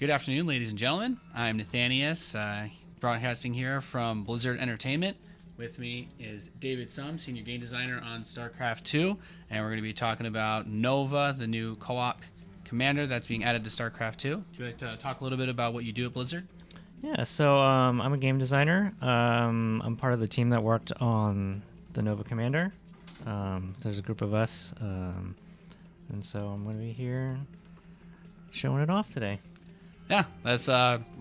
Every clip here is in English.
Good afternoon, ladies and gentlemen. I'm Nathanias, broadcasting here from Blizzard Entertainment. With me is David Sum, Senior Game Designer on StarCraft 2, and we're going to be talking about Nova, the new co-op commander that's being added to StarCraft 2. Would you like to talk a little bit about what you do at Blizzard? Yeah, so I'm a game designer. I'm part of the team that worked on the Nova Commander. There's a group of us, and so I'm going to be here showing it off today. Yeah, that's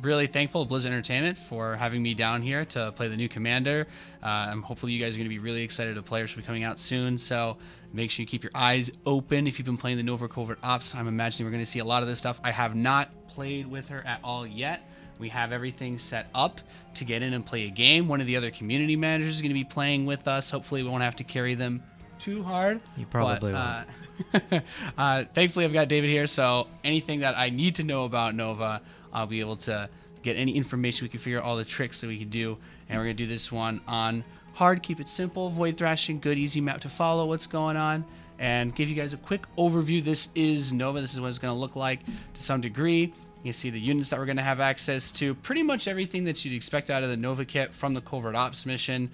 really thankful to Blizzard Entertainment for having me down here to play the new commander. Hopefully you guys are going to be really excited to play. It should be coming out soon, so make sure you keep your eyes open if you've been playing the Nova Covert Ops. I'm imagining we're going to see a lot of this stuff. I have not played with her at all yet. We have everything set up to get in and play a game. One of the other community managers is going to be playing with us. Hopefully we won't have to carry them too hard. You probably won't. Thankfully, I've got David here, so anything that I need to know about Nova, I'll be able to get any information. We can figure out all the tricks that we can do, and we're going to do this one on hard, keep it simple, void thrashing, good, easy map to follow what's going on, and give you guys a quick overview. This is Nova. This is what it's going to look like to some degree. You can see the units that we're going to have access to, pretty much everything that you'd expect out of the Nova kit from the Covert Ops mission.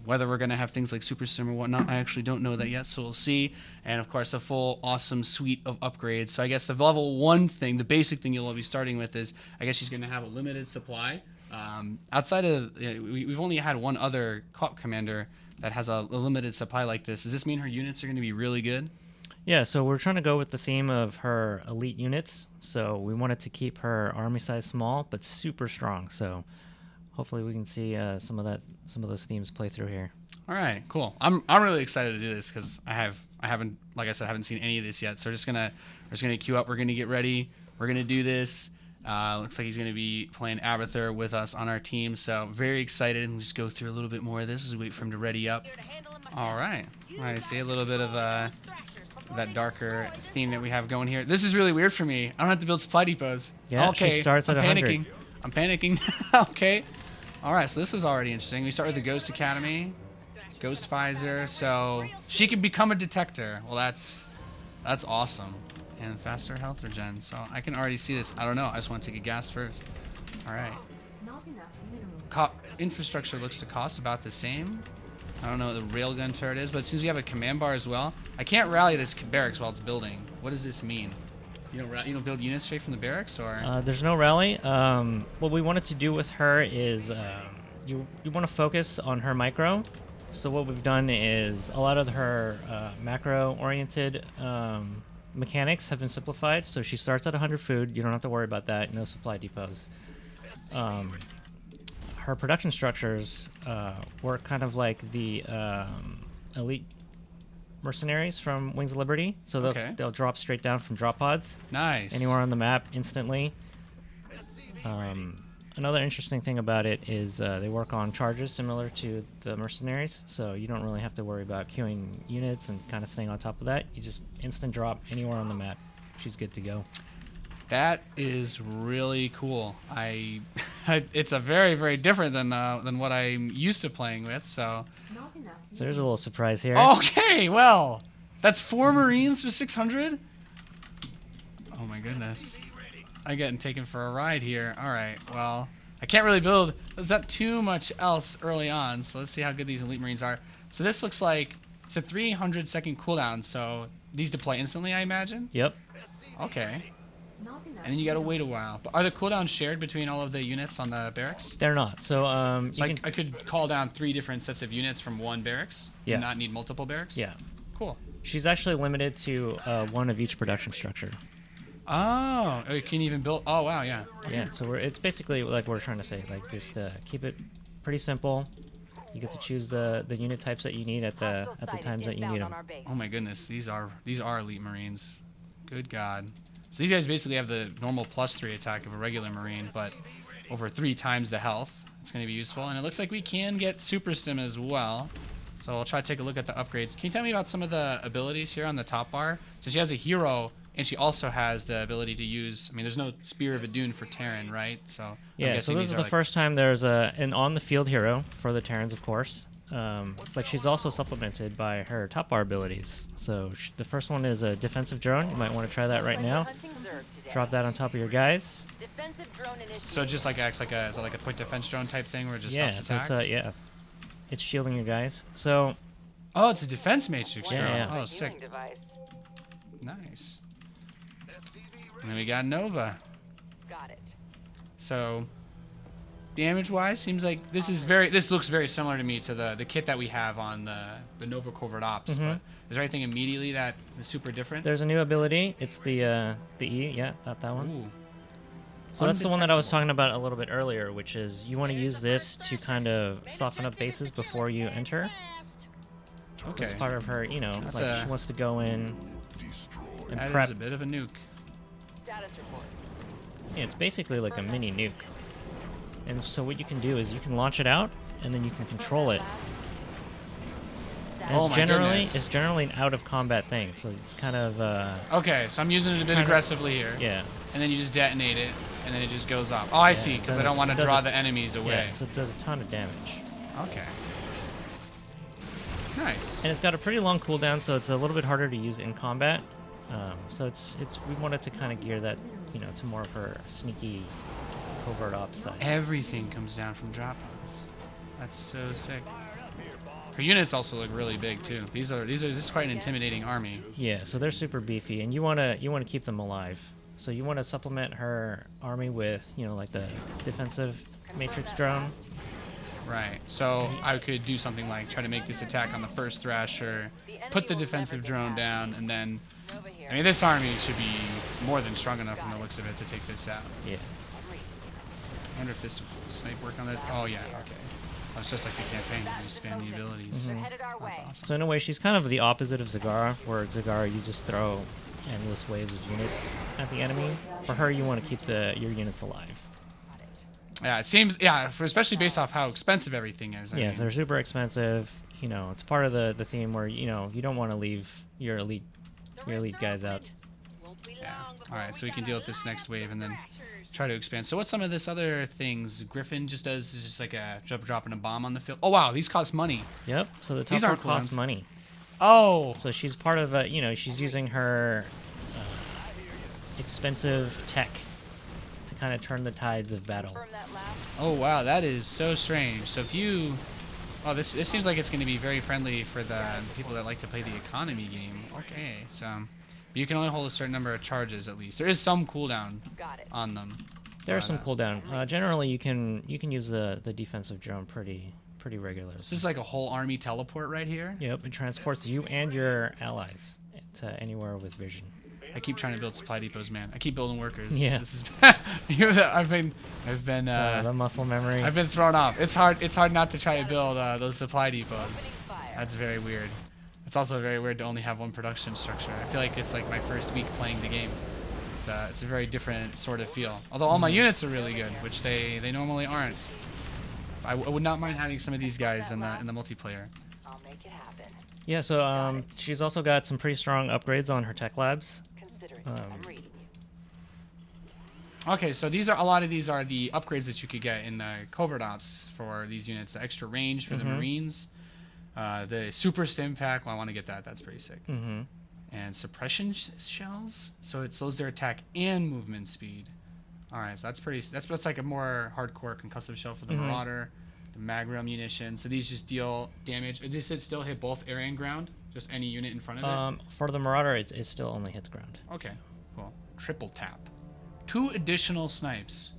Whether we're going to have things like Super Sim or whatnot, I actually don't know that yet, so we'll see. And of course, a full awesome suite of upgrades. So I guess the level 1 thing, the basic thing you'll be starting with is, I guess she's going to have a limited supply. Outside of, we've only had one other co-op commander that has a limited supply like this. Does this mean her units are going to be really good? Yeah, so we're trying to go with the theme of her elite units. So we wanted to keep her army size small, but super strong. So hopefully we can see some of those themes play through here. All right, cool. I'm really excited to do this because I haven't, like I said, I haven't seen any of this yet. So we're just gonna queue up. We're gonna get ready. We're gonna do this. Looks like he's gonna be playing Abathur with us on our team. So very excited. And we'll just go through a little bit more of this as we wait for him to ready up. All right. I see a little bit of that darker theme that we have going here. This is really weird for me. I don't have to build supply depots. Yeah, okay. she starts at 100. I'm panicking. Okay. All right, so this is already interesting. We start with the Ghost Academy, Ghost Visor, so she can become a detector. Well, that's awesome. And faster health regen, so I can already see this. I don't know. I just want to take a gas first. All right. Infrastructure looks to cost about the same. I don't know what the railgun turret is, but it seems we have a command bar as well. I can't rally this barracks while it's building. What does this mean? You don't build units straight from the barracks, or? There's no rally. What we wanted to do with her is you want to focus on her micro. So what we've done is a lot of her macro-oriented mechanics have been simplified. So she starts at 100 food. You don't have to worry about that. No supply depots. Her production structures work kind of like the elite mercenaries from Wings of Liberty. So they'll drop straight down from drop pods. Nice. Anywhere on the map instantly. Another interesting thing about it is they work on charges similar to the mercenaries. So you don't really have to worry about queuing units and kind of staying on top of that. You just instant drop anywhere on the map. She's good to go. That is really cool. It's a very, very different than what I'm used to playing with. So there's a little surprise here. Okay, well, that's 4 Marines for 600. Oh my goodness, I'm getting taken for a ride here. All right, well, I can't really build. There's not too much else early on, so let's see how good these elite Marines are. So this looks like it's a 300-second cooldown. So these deploy instantly, I imagine. Yep. Okay. And then you gotta wait a while. But are the cooldowns shared between all of the units on the barracks? They're not. So, I could call down 3 different sets of units from one barracks. Yeah. And not need multiple barracks. Yeah. Cool. She's actually limited to 1 of each production structure. Oh, you can even build. Oh wow, yeah. Okay. Yeah. So it's basically like we're trying to say, like just keep it pretty simple. You get to choose the unit types that you need at the times that you need them. Oh my goodness, these are elite Marines. Good God. So these guys basically have the normal +3 attack of a regular Marine, but over 3 times the health. It's going to be useful. And it looks like we can get Super Stim as well. So I'll try to take a look at the upgrades. Can you tell me about some of the abilities here on the top bar? So she has a hero, and she also has the ability to use... I mean, there's no Spear of Adun for Terran, right? So yeah, so this is the first time there's an on-the-field hero for the Terrans, of course. but she's also supplemented by her top bar abilities. So the first one is a defensive drone. You might want to try that right now. Drop that on top of your guys. So it just like acts like a, is it like a quick defense drone type thing where it just stops So attacks? it's, yeah, it's shielding your guys. So oh, it's a defense matrix drone. Yeah. Oh, sick. Nice. And then we got Nova. Got it. So damage-wise, seems like this looks very similar to me to the kit that we have on the Nova Covert Ops. But is there anything immediately that is super different? there's a new ability. It's the E. Yeah, that one. Ooh. So that's the one that I was Undetectable. talking about a little bit earlier, which is you want to use this to kind of soften up bases before you enter. So Okay. it's part of her, you know, That's like she wants to go in and That prep. is a bit of a nuke. Status report. Yeah, it's basically like a mini nuke. And so what you can do is you can launch it out, and then you can control it. And Oh my goodness. it's generally an out of combat thing, so it's kind of Okay, so I'm using it a bit Kinda- aggressively here. yeah. And then you just detonate it, and then it just goes off. Oh, I see, it because I does- don't want to it does draw it- the enemies away. Yeah, so it does a ton of damage. Okay. Nice. And it's got a pretty long cooldown, so it's a little bit harder to use in combat. So it's we wanted to kind of gear that, you know, to more of her sneaky covert ops side. Everything comes down from drop pods. That's so sick. Her units also look really big too. This is quite an intimidating army. Yeah, so they're super beefy, and you wanna keep them alive. So you want to supplement her army with, you know, like the defensive matrix drone. Right. So I could do something like try to make this attack on the first Thrasher, put the defensive drone down, and then Over here. I mean this army should be more than strong enough from the looks of it to take this out. Yeah. I wonder if this snipe work on that. Oh yeah, okay. Oh, it's just like the campaign. You just spam the abilities. Mhm. Headed our That's way. awesome. So in a way, she's kind of the opposite of Zagara, where Zagara you just throw endless waves of units at the enemy. For her, you want to keep your units alive. Got it. Yeah, it seems. Yeah, especially based off how expensive everything is. I Yeah, mean, so they're super expensive. You know, it's part of the theme where, you know, you don't want to leave your elite guys out. yeah. All right, so we can deal with this next wave and then try to expand. So what's some of this other things Griffin just does? Is just like a dropping a bomb on the field. Oh wow, these cost money. Yep. So the These top aren't part costs cooldowns. money. Oh. So she's part of a, you know, she's using her expensive tech to kind of turn the tides of battle. Confirm that last. Oh wow, that is so strange. So if you, oh this seems like it's going to be very friendly for the people that like to play the economy game. Okay, so but you can only hold a certain number of charges at least. There is some cooldown Got it. on them. There's But, some cooldown. Generally, you can use the defensive drone pretty regularly. This is like a whole army teleport right here. Yep, it transports you and your allies to anywhere with vision. I keep trying to build supply depots, man. I keep building workers. Yeah. This is, I've been The muscle memory. I've been thrown off. It's hard not to try to build those supply depots. Fire. That's very weird. It's also very weird to only have one production structure. I feel like it's like my first week playing the game. It's a very different sort of feel. Although all my units are really good, which they normally aren't. I would not mind having some of these guys in the multiplayer. I'll make it happen. Yeah, so she's also got some pretty strong upgrades on her tech labs. Considering Um, I'm reading you. Okay, so a lot of these are the upgrades that you could get in the covert ops for these units. The extra range for the Marines, the super stim pack. Well, I want to get that. That's pretty sick. Mm-hmm. And suppression shells, so it slows their attack and movement speed. All right, so that's like a more hardcore concussive shell for the Marauder, the Magram munition. So these just deal damage. Does it still hit both air and ground? Just any unit in front of it? For the Marauder, it still only hits ground. Okay, cool. Triple tap. 2 additional snipes.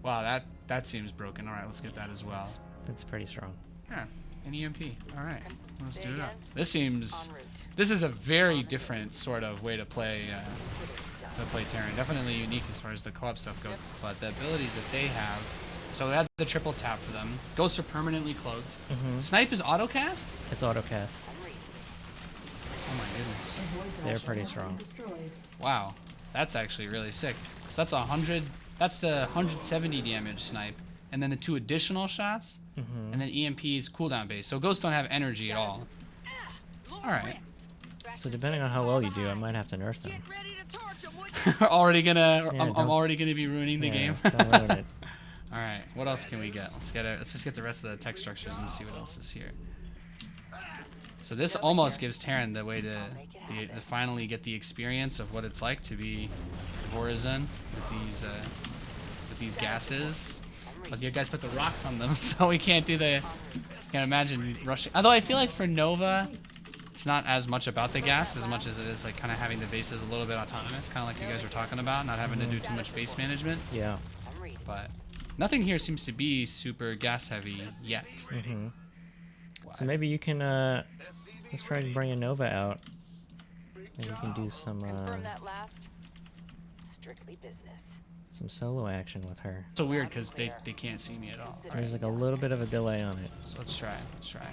Wow, that seems broken. All right, let's get that as well. That's pretty strong. Yeah, an EMP. All right, let's Say do it up. again? This seems. En route. This is a very different sort of way to play Terran. Definitely unique as far as the co-op stuff goes. But the abilities that they have. So we had the triple tap for them. Ghosts are permanently cloaked. Snipe is autocast? It's autocast. I'm reading. Oh my goodness. They're pretty strong. Wow, that's actually really sick. So that's 100. That's the 170 damage snipe, and then the 2 additional shots, and then EMP's cooldown base. So ghosts don't have energy at all. All right. So depending on how well you do, I might have to nerf them. already gonna. Yeah, I'm don't- already gonna be ruining the Yeah, game. don't ruin it. All right. What else can we get? Let's just get the rest of the tech structures and see what else is here. So this almost gives Terran the way to finally get the experience of what it's like to be Vorazun with these gases. But you guys put the rocks on them, so we can't do the. Can't imagine rushing. Although I feel like for Nova, it's not as much about the gas as much as it is like kind of having the bases a little bit autonomous, kind of like you guys were talking about, not having to do too much base management. Yeah. But nothing here seems to be super gas heavy yet. So maybe you can let's try to bring a Nova out. Maybe you can do some Confirm that last. Strictly business. some solo action with her. It's so weird because they can't see me at all. There's like a little bit of a delay on it. So let's try. Let's try.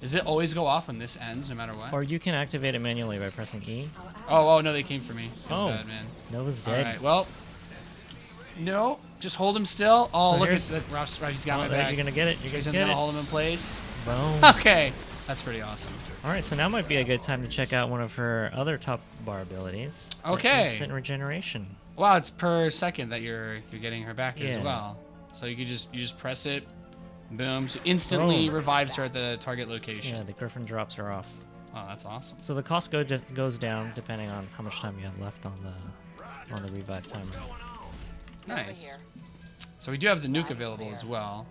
Does it always go off when this ends, no matter what? Or you can activate it manually by pressing E. Oh no, they came for me. Feels bad, man. Nova's All dead. right, well, no, just hold him still. Oh, So look at here's- that. Ralph's got my there, back. you're gonna get it. You're Jason's gonna get gonna it. hold him in place. Boom. Okay, that's pretty awesome. All right, so now might be a good time to check out one of her other top bar abilities. the Okay. Instant regeneration. Wow, it's per second that you're getting her back as Yeah. well. So you just press it, boom, so instantly Boom. revives her at the target location. Yeah, the Griffin drops her off. Oh, that's awesome. So the cost goes down depending on how much time you have left on the revive timer. Nice. here. So we do have the nuke available as well.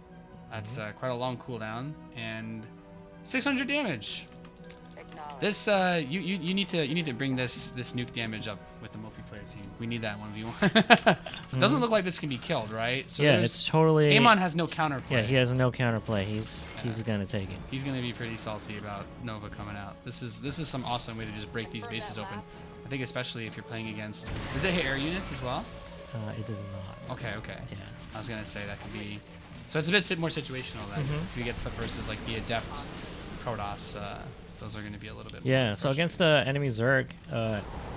That's quite a long cooldown and 600 damage. Acknowledge. This you need to bring this nuke damage up with the multiplayer team. We need that 1v1. It doesn't look like this can be killed, right? So Yeah, there's- it's totally. Amon has no counterplay. Yeah, he has no counterplay. He's gonna take it. He's gonna be pretty salty about Nova coming out. This is some awesome way to just break these bases open. I think especially if you're playing against. Does it hit air units as well? It does not. Okay. Yeah. I was gonna say that could be. So it's a bit more situational then. If you get put versus like the adept Protoss, those are gonna be a little bit. Yeah. more So against the enemy Zerg,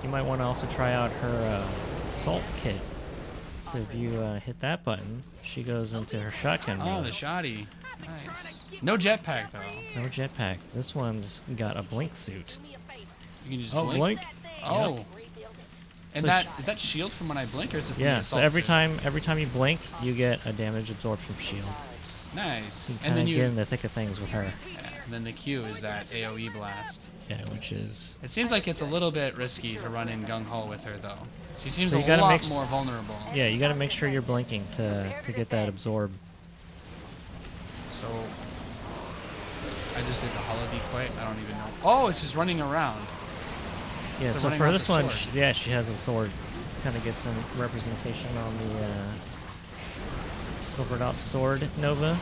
you might want to also try out her Salt Kit. So if you hit that button, she goes into her shotgun Oh, mode. the shoddy. Nice. No jetpack though. No jetpack. This one's got a blink suit. You can just Oh, blink. Oh. And So that is that shield from when I blink or is it from the Yeah. So assault every suit? time you blink, you get a damage absorption shield. Nice. You And kind then of you. get in the thick of things with her. Yeah, and then the Q is that AOE blast. Yeah, which is. It seems like it's a little bit risky to run in gung ho with her though. She seems So a you gotta lot make more vulnerable. Yeah, you got to make sure you're blinking to get that absorb. So I just did the holo decoy. I don't even know. Oh, it's just running around. Yeah, So so running for around this the one, sword. she has a sword. Kind of get some representation on the Silvered Ops sword Nova.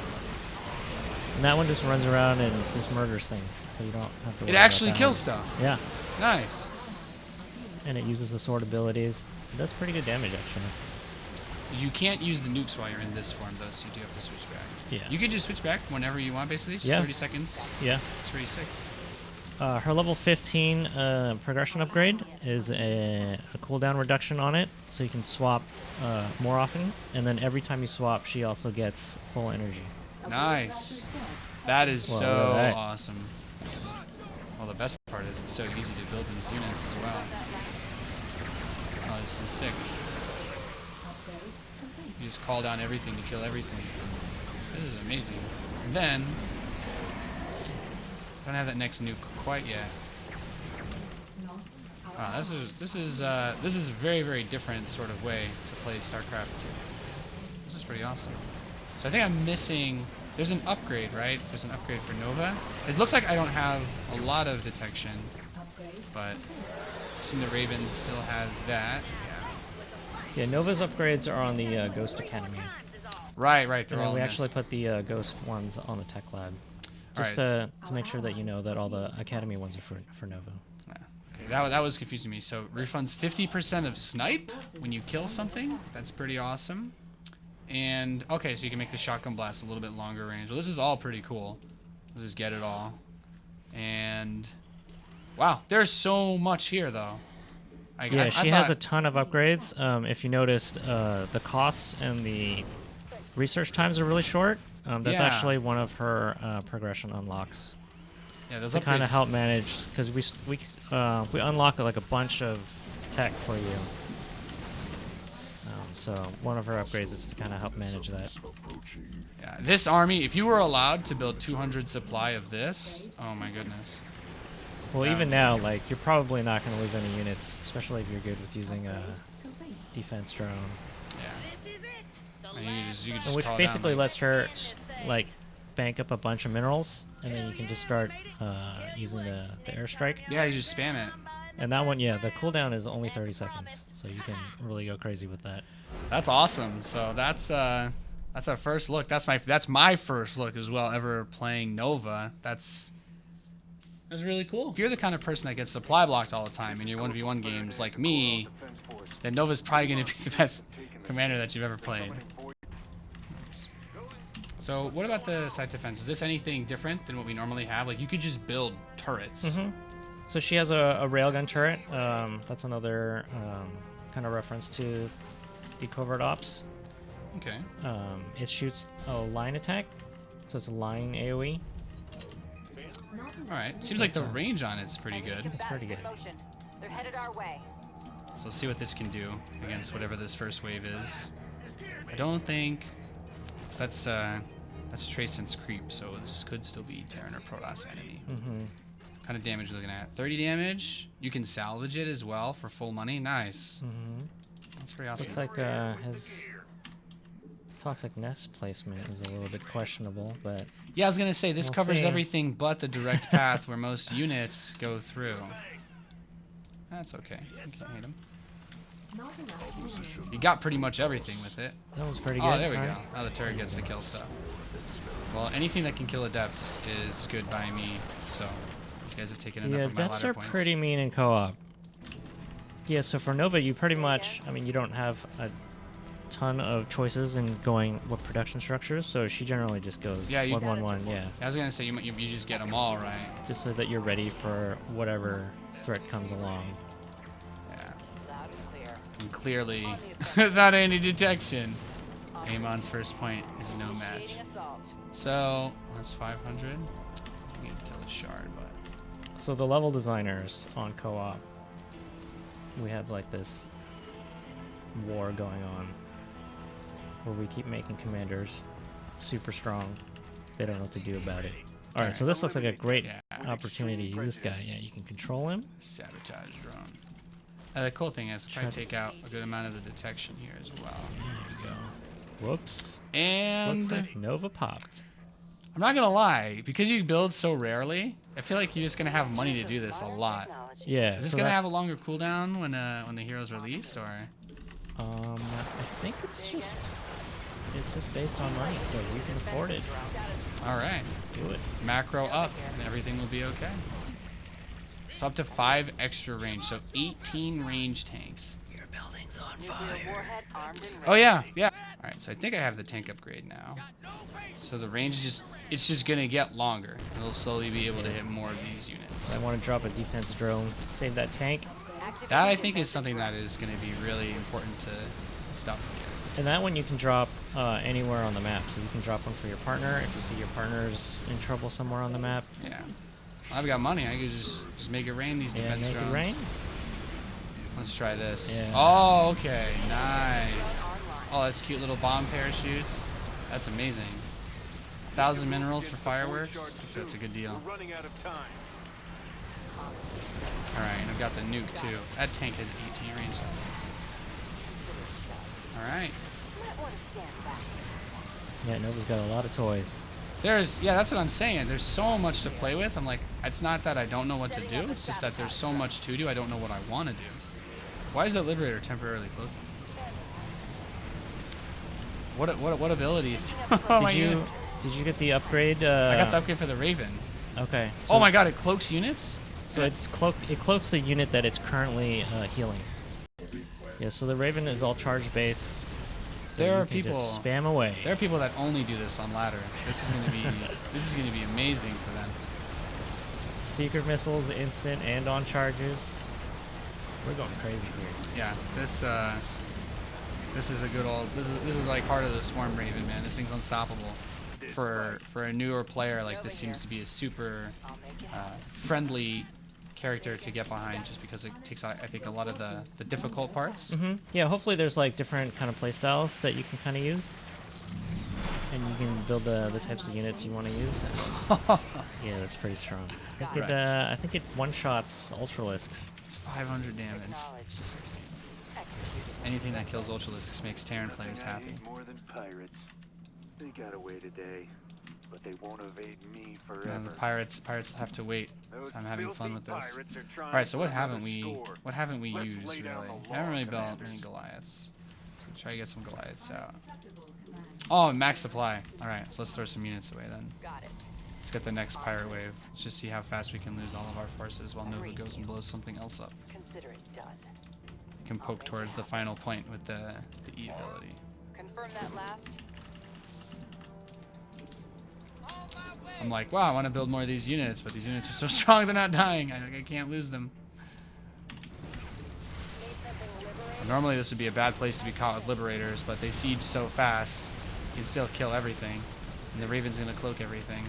And that one just runs around and just murders things, so you don't have to. It worry about actually that kills one. stuff. Yeah, Nice. and it uses the sword abilities. It does pretty good damage actually. You can't use the nukes while you're in this form though, so you do have to switch back. Yeah. You can just switch back whenever you want, basically. Just Yeah. 30 seconds. Yeah. It's pretty sick. Her level 15 progression upgrade is a cooldown reduction on it, so you can swap more often. And then every time you swap, she also gets full energy. Nice. That is Well, so look at that. awesome. Well, the best part is it's so easy to build these units as well. Oh, this is sick. You just call down everything to kill everything. This is amazing. And then, don't have that next nuke quite yet. Wow, this is a very, very different sort of way to play StarCraft 2. This is pretty awesome. So I think I'm missing. There's an upgrade, right? There's an upgrade for Nova. It looks like I don't have a lot of detection, but I assume the Raven still has that. Yeah, Nova's upgrades are on the Ghost Academy. Right. They're And then all we in actually this. put the Ghost ones on the Tech Lab. Just to make sure that you know that all the Academy ones are for Nova. Yeah. Okay, that was confusing me. So refunds 50% of snipe when you kill something. That's pretty awesome. And okay, so you can make the shotgun blast a little bit longer range. Well, this is all pretty cool. Let's just get it all. And wow, there's so much here though. Yeah, she has a thought- ton of upgrades. If you noticed, the costs and the research times are really short. That's Yeah. actually one of her progression unlocks Yeah, those to kind of upgrades- help manage, because we unlock like a bunch of tech for you. So one of her upgrades is to kind of help manage that. Yeah, this army, if you were allowed to build 200 supply of this, oh my goodness. Well, Yeah. even now, like, you're probably not going to lose any units, especially if you're good with using a defense drone. Yeah. And you could just Which call it basically down, lets her, like, bank up a bunch of minerals, and then you can just start using the airstrike. Yeah, you just spam it. And that one, yeah, the cooldown is only 30 seconds, so you can really go crazy with that. That's awesome. So that's our first look. That's my first look as well ever playing Nova. That's really cool. If you're the kind of person that gets supply blocked all the time in your 1v1 games like me, then Nova's probably going to be the best commander that you've ever played. So what about the site defense? Is this anything different than what we normally have? Like you could just build turrets. So she has a railgun turret. That's another kind of reference to the covert ops. Okay. It shoots a line attack, so it's a line AoE. All right. Seems like the range on it's pretty good. It's pretty good. They're headed our way. So let's see what this can do against whatever this first wave is. I don't think... So that's Trace Sense Creep, so this could still be Terran or Protoss enemy. Kind of damage we're looking at. 30 damage. You can salvage it as well for full money. Nice. That's pretty awesome. Looks like his toxic nest placement is a little bit questionable, but... Yeah, I was going to say, this We'll covers see. everything but the direct path where most units go through. That's okay. You can't hate him. You got pretty much everything with it. That was pretty good. Oh, there we right? go. Now the turret gets to kill stuff. Well, anything that can kill adepts is good by me, so these guys have taken The enough of my adepts ladder are points. pretty mean in co-op. Yeah, so for Nova, you pretty much, I mean, you don't have a ton of choices in going with production structures, so she generally just goes Yeah, 1-1-1, yeah. I was gonna say you just get them all right. Just so that you're ready for whatever threat comes along. Yeah. Loud and clear. And clearly, without any detection, Amon's first point is no match. Initiating assault. So that's 500. I need to kill a shard, but So the level designers on co-op, we have like this war going on where we keep making commanders super strong. They don't know what to do about it. Alright, so this looks like a great Yeah. opportunity. This guy, yeah, you can control him. sabotage drone. The cool thing is, if I take out a good amount of the detection here as well. There we go. Whoops. And Looks like Nova popped. I'm not gonna lie, because you build so rarely, I feel like you're just gonna have money to do this a lot. Yeah. Is this so gonna that- have a longer cooldown when the hero's released, or? I think it's just based on money, so you can afford it. All right, Do it. macro up, and everything will be okay. So up to 5 extra range, so 18 range tanks. Your building's on Nuclear warhead armed and ready. Oh yeah, yeah. All right, so I think I have the tank upgrade now. So the range is it's just gonna get longer. It'll slowly be able to hit more of these units. I want to drop a defense drone. Save that tank. That I think is something that is gonna be really important to stuff. And that one you can drop anywhere on the map. So you can drop one for your partner if you see your partner's in trouble somewhere on the map. Yeah. Well, I've got money. I could just make it rain these Yeah, defense make drones. it rain. Let's try this. Yeah. Oh, okay. Nice. Oh, that's cute little bomb parachutes. That's amazing. 1,000 minerals for fireworks. That's a good deal. Running out of time. All right, and I've got the nuke too. That tank has 18 range. All right. Yeah, Nova's got a lot of toys. Yeah, that's what I'm saying. There's so much to play with. I'm like, it's not that I don't know what to do. It's just that there's so much to do. I don't know what I want to do. Why is that Liberator temporarily closed? What abilities? Oh, my unit. Did you get the upgrade? I got the upgrade for the Raven. Okay. Oh my God! It cloaks units. So it cloaks the unit that it's currently healing. Yeah. So the Raven is all charge based. So There you are can people. just spam away. There are people that only do this on ladder. This is gonna be amazing for them. Secret missiles, instant and on charges. We're going crazy here. Yeah, this is a good old. This is like Heart of the Swarm Raven, man. This thing's unstoppable. For a newer player, like this seems to be a super friendly character to get behind, just because it takes out, I think, a lot of the difficult parts. Yeah. Hopefully there's like different kind of playstyles that you can kind of use. And you can build the types of units you want to use. Yeah, that's pretty strong. Right. I think it one-shots Ultralisks. It's 500 damage. Anything that kills Ultralisks makes Terran players happy. More than pirates. They got away today, but they won't evade me forever. And the pirates have to wait. So I'm having fun with this. All right, so what haven't we used really? I haven't really built many Goliaths. Let's try to get some Goliaths out. Oh, max supply. All right, so let's throw some units away then. Got it. Let's get the next pirate wave. Let's just see how fast we can lose all of our forces while Nova goes and blows something else up. Consider it done. Can poke towards the final point with the E ability. Confirm that last. I'm like, wow, I want to build more of these units, but these units are so strong they're not dying. I can't lose them. Normally this would be a bad place to be caught with Liberators, but they siege so fast, you can still kill everything. And the Raven's going to cloak everything.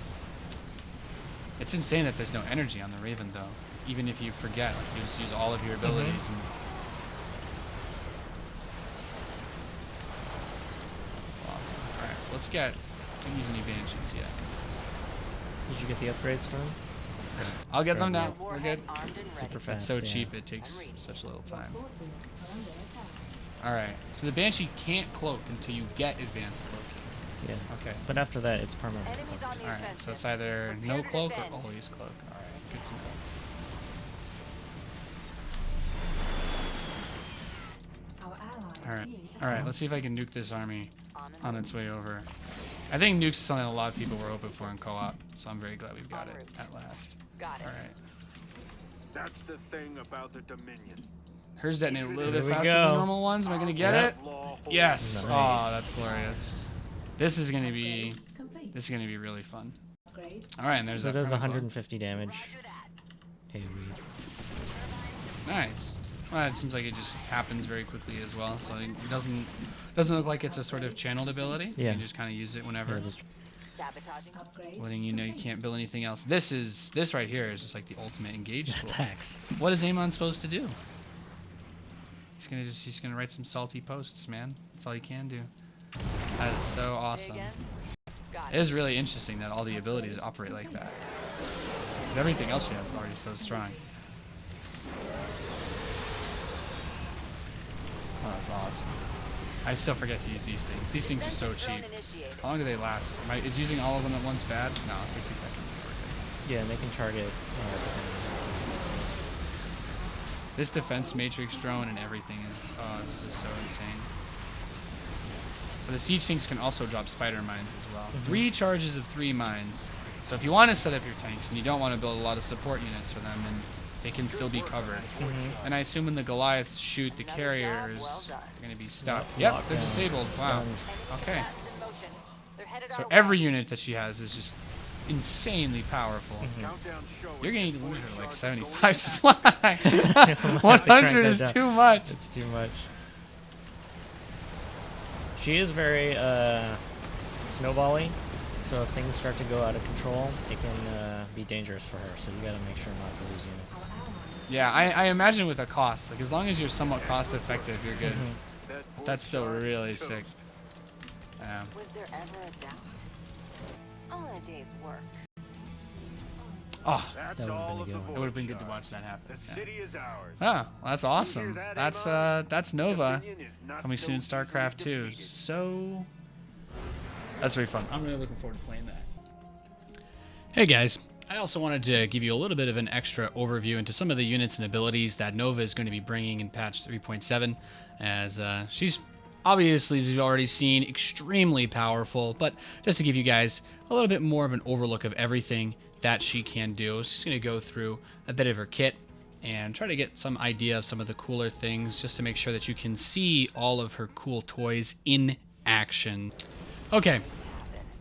It's insane that there's no energy on the Raven, though. Even if you forget, like, you just use all of your abilities. And that's awesome. Alright, so let's get... I don't use any Banshees yet. Did you get the upgrades from him? I'll get them now. Warhead We're good. armed and ready. Super It's fast. so yeah. cheap, it takes such little time. Alright, so the Banshee can't cloak until you get advanced cloaking. Yeah. Okay. But after that, it's permanent. Enemies on the Alright, offensive. so it's either no Prepare to cloak defend. or always cloak. Alright, good to know. Alright, let's see if I can nuke this army on its way over. I think nuke's something a lot of people were hoping for in co-op, so I'm very glad we've got it at last. Got it. Alright. That's the thing about the Dominion. Hers detonate a little There bit we faster than go. normal ones. Am I gonna get Yep. it? Yes! Nice. Oh, that's glorious. This is gonna be really fun. Alright, and there's So it that does perma-cloak. 150 damage. AoE. Nice. Well, it seems like it just happens very quickly as well, so it doesn't look like it's a sort of channeled ability. Yeah. You can just kind of use it whenever, Yeah, just Sabotaging. letting you know you can't build anything else. This right here is just like the ultimate engage tool. attacks. What is Amon supposed to do? He's gonna write some salty posts, man. That's all he can do. That is so Say awesome. again? Got It is really interesting that all the abilities operate like that. Because everything else she has is already so strong. Oh, that's awesome. I still forget to use these things. These things are so Defensive drone cheap. initiated. How long do they last? Is using all of them at once bad? No, 60 seconds is worth Yeah, and they can target. it. This defense matrix drone and everything is, this is so insane. So the siege things can also drop spider mines as well. 3 charges of 3 mines. So if you want to set up your tanks and you don't want to build a lot of support units for them, then they can still be covered. And I assume when the Goliaths shoot the Another carriers, job well done. they're going to be stuck. Lock- Yep, locked they're down, disabled. Wow. stunned. Okay. Enemy assets in motion. They're headed So our every way. unit that she has is just insanely powerful. Countdown showing. You're going to need Fully to like charged 75 supply. have to crank 100 that is down. too much. It's too much. She is very snowbally, so if things start to go out of control, it can be dangerous for her. So you got to make sure not to lose units. Yeah, I imagine with a cost, like as long as you're somewhat cost effective, you're good. That But that's still really sick. Yeah. Was there ever a doubt? All in a day's work. Oh, That's That would've all been a of good the one. it would have been good to void watch that happen. The Yeah. city is ours. Oh, well, that's awesome. that, That's Nova Dominion is not coming so soon in easily StarCraft 2. defeated. So that's very fun. I'm really looking forward to playing that. Hey guys, I also wanted to give you a little bit of an extra overview into some of the units and abilities that Nova is going to be bringing in patch 3.7, as she's obviously, as you've already seen, extremely powerful, but just to give you guys a little bit more of an overlook of everything that she can do. So just going to go through a bit of her kit and try to get some idea of some of the cooler things, just to make sure that you can see all of her cool toys in action. Okay,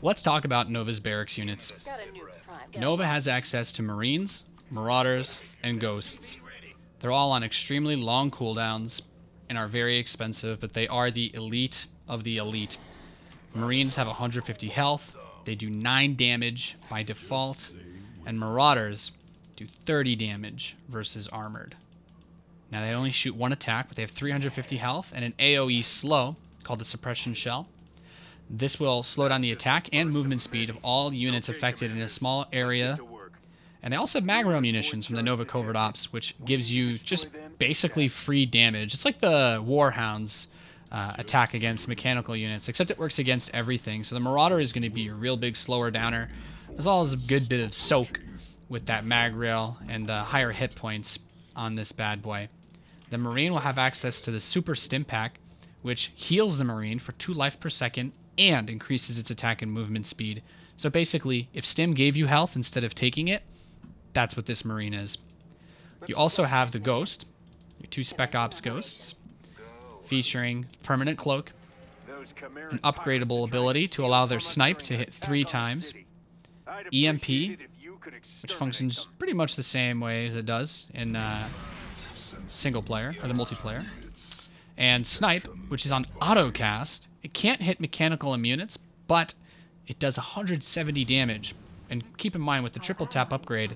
let's talk about Nova's barracks units. Got a Nuke Prime. Get Nova has access to Marines, Marauders, and Ghosts. They're all on extremely long cooldowns and are very expensive, but they are the elite of the elite. Marines have 150 health, they do 9 damage by default, and Marauders do 30 damage versus armored. Now they only shoot 1 attack, but they have 350 health and an AoE slow called the Suppression Shell. This will slow down the attack and movement speed of all units affected in a small area. And they also have Magro munitions from the Nova Covert Ops, which gives you just basically free damage. It's like the Warhound's attack against mechanical units, except it works against everything. So the Marauder is going to be a real big slower downer, as well as a good bit of soak with that mag rail and higher hit points on this bad boy. The Marine will have access to the Super Stim Pack, which heals the Marine for 2 life per second and increases its attack and movement speed. So basically, if Stim gave you health instead of taking it, that's what this Marine is. You also have the Ghost, your 2 Spec Ops Ghosts, featuring Permanent Cloak, an upgradable ability to allow their Snipe to hit 3 times, EMP, which functions pretty much the same way as it does in single player, or the multiplayer, and Snipe, which is on auto-cast. It can't hit mechanical units, but it does 170 damage. And keep in mind, with the triple tap upgrade,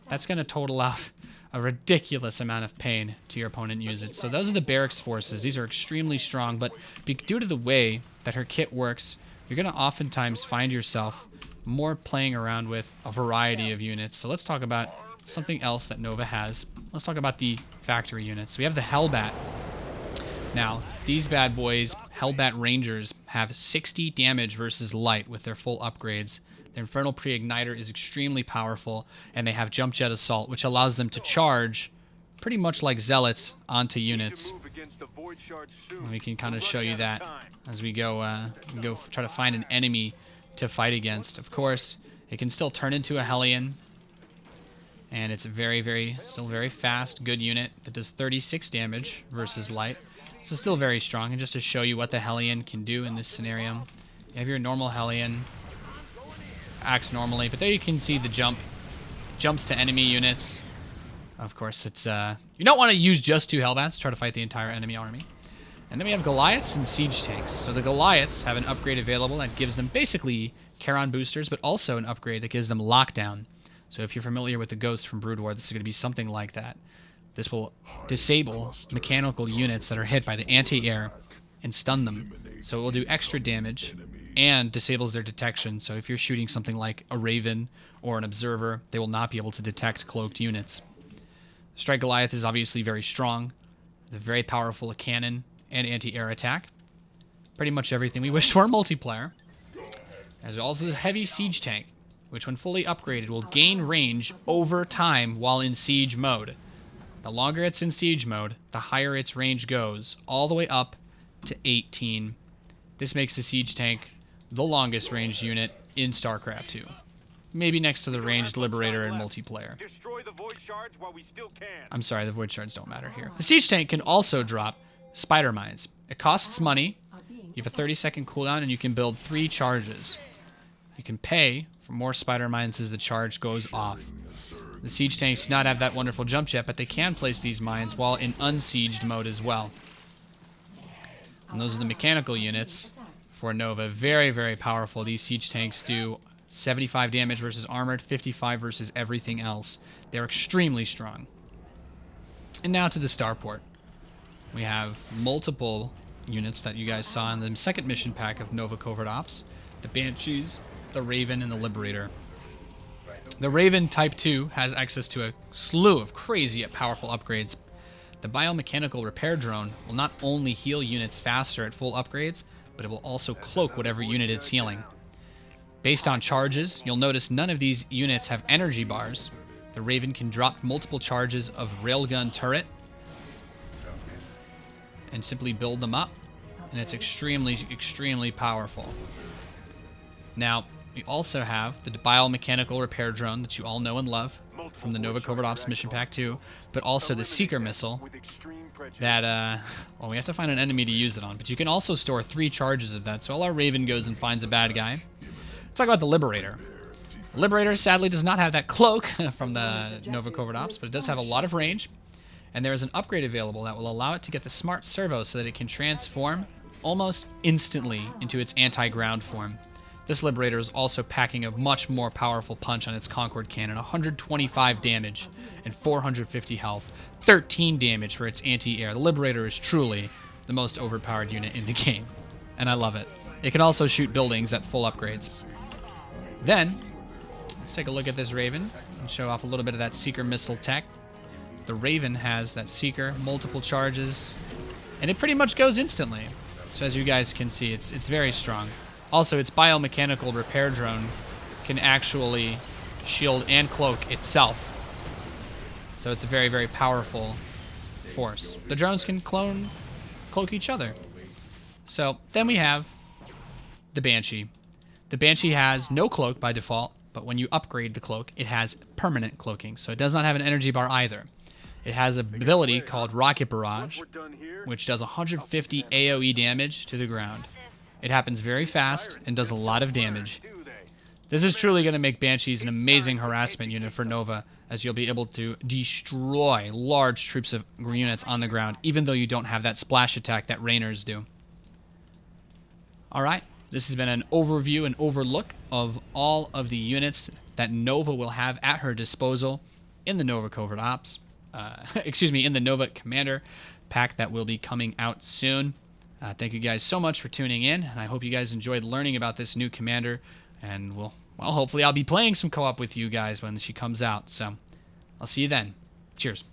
that's going to total out a ridiculous amount of pain to your opponent use it. So those are the Barracks forces. These are extremely strong, but due to the way that her kit works, you're going to oftentimes find yourself more playing around with a variety of units. So let's talk about something else that Nova has. Let's talk about the factory units. So we have the Hellbat. Now, these bad boys, Hellbat Rangers, have 60 damage versus light with their full upgrades. Their Infernal Pre-Igniter is extremely powerful, and they have Jump Jet Assault, which allows them to charge pretty much like Zealots onto units. And we can kind of show you that as we go try to find an enemy to fight against. Of course, it can still turn into a Hellion, and it's still very fast, good unit that does 36 damage versus light. So still very strong. And just to show you what the Hellion can do in this scenario, you have your normal Hellion, acts normally, but there you can see the jumps to enemy units. Of course, it's you don't want to use just 2 Hellbats to try to fight the entire enemy army. And then we have Goliaths and Siege Tanks. So the Goliaths have an upgrade available that gives them basically Charon boosters, but also an upgrade that gives them lockdown. So if you're familiar with the Ghost from Brood War, this is going to be something like that. This will disable mechanical units that are hit by the anti-air and stun them. So it will do extra damage and disables their detection. So if you're shooting something like a Raven or an Observer, they will not be able to detect cloaked units. Strike Goliath is obviously very strong. They're very powerful cannon and anti-air attack. Pretty much everything we wish for in multiplayer. There's also the Heavy Siege Tank, which when fully upgraded will gain range over time while in siege mode. The longer it's in siege mode, the higher its range goes, all the way up to 18. This makes the Siege Tank the longest ranged unit in StarCraft 2. Maybe next to the ranged Liberator in multiplayer. I'm sorry, the Void Shards don't matter here. The Siege Tank can also drop Spider Mines. It costs money. You have a 30-second cooldown, and you can build 3 charges. You can pay for more Spider Mines as the charge goes off. The Siege Tanks do not have that wonderful jump jet, but they can place these mines while in unsieged mode as well. And those are the mechanical units for Nova. Very, very powerful. These Siege Tanks do 75 damage versus armored, 55 versus everything else. They're extremely strong. And now to the starport. We have multiple units that you guys saw in the second mission pack of Nova Covert Ops. The Banshees, the Raven, and the Liberator. The Raven Type 2 has access to a slew of crazy yet powerful upgrades. The biomechanical repair drone will not only heal units faster at full upgrades, but it will also cloak whatever unit it's healing. Based on charges, you'll notice none of these units have energy bars. The Raven can drop multiple charges of railgun turret and simply build them up, and it's extremely, extremely powerful. Now, we also have the biomechanical repair drone that you all know and love from the Nova Covert Ops Mission Pack 2, but also the Seeker missile that, well, we have to find an enemy to use it on, but you can also store 3 charges of that, so all our Raven goes and finds a bad guy. Let's talk about the Liberator. The Liberator, sadly, does not have that cloak from the Nova Covert Ops, but it does have a lot of range, and there is an upgrade available that will allow it to get the Smart Servo so that it can transform almost instantly into its anti-ground form. This Liberator is also packing a much more powerful punch on its Concord cannon, 125 damage and 450 health, 13 damage for its anti-air. The Liberator is truly the most overpowered unit in the game, and I love it. It can also shoot buildings at full upgrades. Then, let's take a look at this Raven and show off a little bit of that Seeker missile tech. The Raven has that Seeker, multiple charges, and it pretty much goes instantly. So as you guys can see, it's very strong. Also, its biomechanical repair drone can actually shield and cloak itself. So it's a very, very powerful force. The drones can cloak each other. So then we have the Banshee. The Banshee has no cloak by default, but when you upgrade the cloak, it has permanent cloaking. So it does not have an energy bar either. It has an ability called Rocket Barrage, which does 150 AoE damage to the ground. It happens very fast and does a lot of damage. This is truly going to make Banshees an amazing harassment unit for Nova, as you'll be able to destroy large troops of units on the ground, even though you don't have that splash attack that Rainers do. Alright, this has been an overview and overlook of all of the units that Nova will have at her disposal in the Nova Covert Ops. In the Nova Commander pack that will be coming out soon. Thank you guys so much for tuning in, and I hope you guys enjoyed learning about this new commander, and hopefully I'll be playing some co-op with you guys when she comes out, so I'll see you then. Cheers.